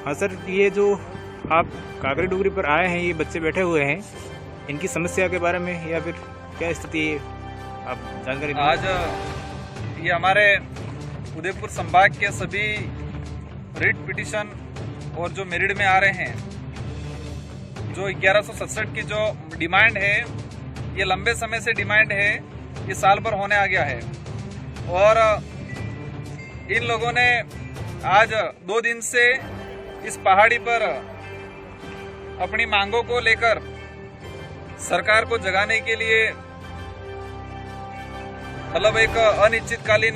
हाँ सर, ये जो आप कागरी डुगरी पर आए हैं, ये बच्चे बैठे हुए हैं, इनकी समस्या के बारे में या फिर क्या स्थिति है, आप जानकारी दें। आज ये हमारे उदयपुर संभाग के सभी रिट पिटीशन और जो मेरिट में आ रहे हैं, जो 1167 की जो डिमांड है, ये लंबे समय से डिमांड है, ये साल भर होने आ गया है। और इन लोगों ने आज 2 दिन से इस पहाड़ी पर अपनी मांगों को लेकर सरकार को जगाने के लिए मतलब एक अनिश्चितकालीन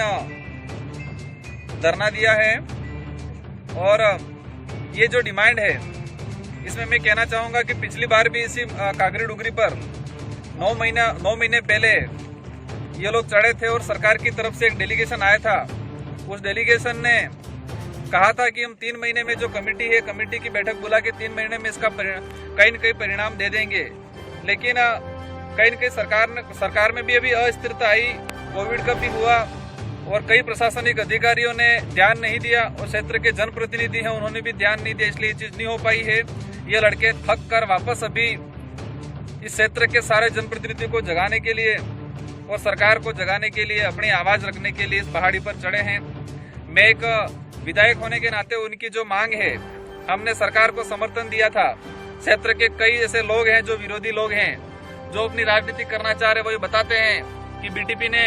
धरना दिया है। और ये जो डिमांड है, इसमें मैं कहना चाहूँगा कि पिछली बार भी इसी कागरी डुगरी पर 9 महीने पहले ये लोग चढ़े थे और सरकार की तरफ से एक डेलीगेशन आया था। उस डेलीगेशन ने कहा था कि हम 3 महीने में जो कमेटी है, कमेटी की बैठक बुला के 3 महीने में इसका कहीं न कहीं परिणाम दे देंगे। लेकिन कहीं न कहीं सरकार में भी अभी अस्थिरता आई, कोविड का भी हुआ और कई प्रशासनिक अधिकारियों ने ध्यान नहीं दिया और क्षेत्र के जनप्रतिनिधि हैं, उन्होंने भी ध्यान नहीं दिया, इसलिए ये चीज नहीं हो पाई है। ये लड़के थक कर वापस अभी इस क्षेत्र के सारे जनप्रतिनिधियों को जगाने के लिए और सरकार को जगाने के लिए, अपनी आवाज रखने के लिए इस पहाड़ी पर चढ़े हैं। मैं एक विधायक होने के नाते उनकी जो मांग है, हमने सरकार को समर्थन दिया था। क्षेत्र के कई ऐसे लोग हैं जो विरोधी लोग हैं, जो अपनी राजनीति करना चाह रहे, वही बताते हैं कि बीटीपी ने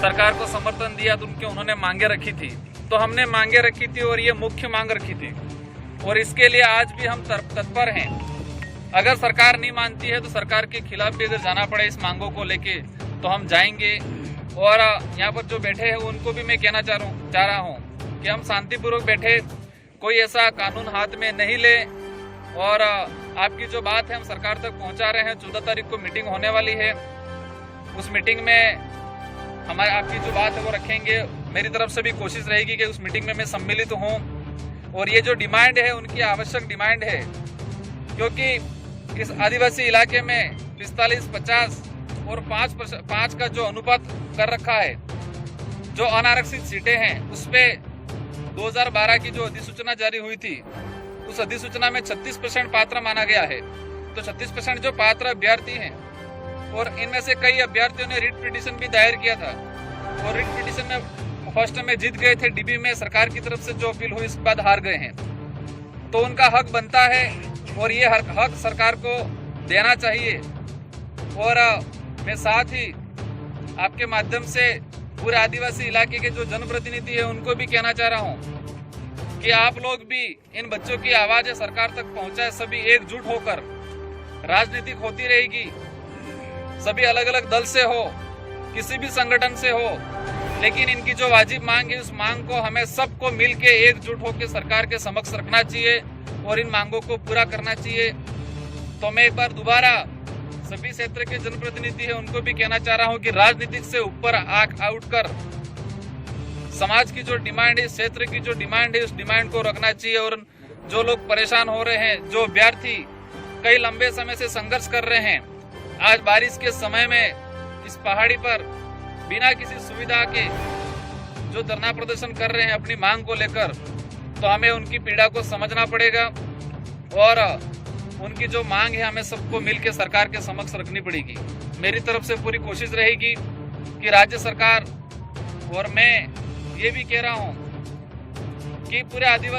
सरकार को समर्थन दिया तो उन्होंने मांगे रखी थी। तो हमने मांगे रखी थी और ये मुख्य मांग रखी थी और इसके लिए आज भी हम तत्पर हैं। अगर सरकार नहीं मानती है तो सरकार के खिलाफ भी अगर जाना पड़े इस मांगों को लेके तो हम जाएंगे। और यहाँ पर जो बैठे हैं उनको भी मैं कहना चाह रहा हूँ कि हम शांतिपूर्वक बैठे, कोई ऐसा कानून हाथ में नहीं ले। और आपकी जो बात है हम सरकार तक पहुँचा रहे हैं। 14 तारीख को मीटिंग होने वाली है, उस मीटिंग में हमारे आपकी जो बात है वो रखेंगे। मेरी तरफ से भी कोशिश रहेगी कि उस मीटिंग में मैं सम्मिलित हूँ। और ये जो डिमांड है उनकी आवश्यक डिमांड है, क्योंकि इस आदिवासी इलाके में 45-50 और 5 का जो अनुपात कर रखा है, जो अनारक्षित सीटें हैं, उस पे 2012 की जो अधिसूचना जारी हुई थी, उस अधिसूचना में 36% पात्र माना गया है। तो 36% जो पात्र अभ्यर्थी हैं और इनमें से कई अभ्यर्थियों ने रिट पिटीशन भी दायर किया था और रिट पिटीशन में फर्स्ट में जीत गए थे। डीबी में सरकार की तरफ से जो अपील हुई, इसके बाद हार गए हैं। तो उनका हक बनता है और ये हक सरकार को देना चाहिए। और मैं साथ ही आपके माध्यम से पूरे आदिवासी इलाके के जो जनप्रतिनिधि है उनको भी कहना चाह रहा हूँ कि आप लोग भी इन बच्चों की आवाज़ सरकार तक पहुँचाए। सभी एकजुट होकर, राजनीतिक होती रहेगी, सभी अलग अलग दल से हो, किसी भी संगठन से हो, लेकिन इनकी जो वाजिब मांग है, उस मांग को हमें सबको मिलके एकजुट होकर सरकार के समक्ष रखना चाहिए और इन मांगों को पूरा करना चाहिए। तो मैं एक बार दोबारा सभी क्षेत्र के जनप्रतिनिधि हैं उनको भी कहना चाह रहा हूं कि राजनीतिक से ऊपर उठकर समाज की जो डिमांड है, इस क्षेत्र की जो डिमांड है, उस डिमांड को रखना चाहिए। और जो लोग परेशान हो रहे हैं, जो अभ्यर्थी कई लंबे समय से संघर्ष कर रहे हैं, आज बारिश के समय में इस पहाड़ी पर बिना किसी सुविधा के जो धरना प्रदर्शन कर रहे हैं अपनी मांग को लेकर, तो हमें उनकी पीड़ा को समझना पड़ेगा और उनकी जो मांग है हमें सबको मिलकर सरकार के समक्ष रखनी पड़ेगी। मेरी तरफ से पूरी कोशिश रहेगी कि राज्य सरकार, और मैं ये भी कह रहा हूँ कि पूरे आदिवासी